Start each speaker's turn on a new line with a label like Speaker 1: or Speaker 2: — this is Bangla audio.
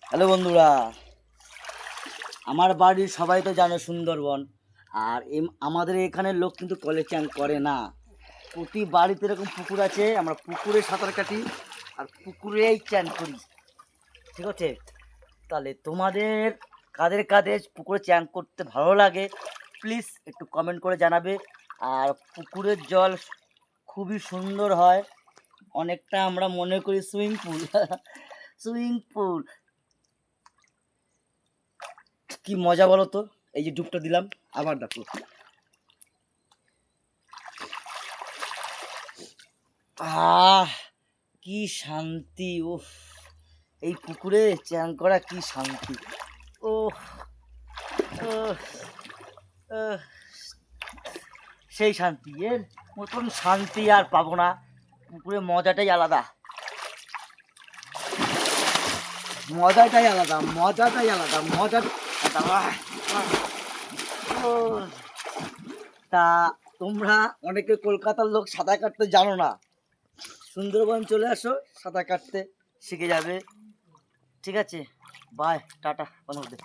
Speaker 1: হ্যালো বন্ধুরা, আমার বাড়ির সবাই তো জানো সুন্দরবন। আর আমাদের এখানের লোক কিন্তু কলে চান করে না। প্রতি বাড়িতে এরকম পুকুর আছে, আমরা পুকুরে সাঁতার কাটি আর পুকুরেই চান করি। ঠিক আছে, তাহলে তোমাদের কাদের কাদের পুকুরে চান করতে ভালো লাগে প্লিজ একটু কমেন্ট করে জানাবে। আর পুকুরের জল খুবই সুন্দর হয়, অনেকটা আমরা মনে করি সুইমিং পুল। সুইমিং পুল কি মজা বলো তো। এই যে ডুবটা দিলাম, আবার দেখো, আহ কি শান্তি! উফ, এই পুকুরে চান করা কি শান্তি! ওহ, উফ, উফ, সেই শান্তি, এর মতন শান্তি আর পাবো না। পুকুরে মজাটাই আলাদা, মজাটাই আলাদা, মজাটাই আলাদা, মজা আলাদা। ও, তা তোমরা অনেকে কলকাতার লোক সাঁতার কাটতে জানো না, সুন্দরবন চলে আসো, সাঁতার কাটতে শিখে যাবে। ঠিক আছে, বাই, টাটা বন্ধুদের।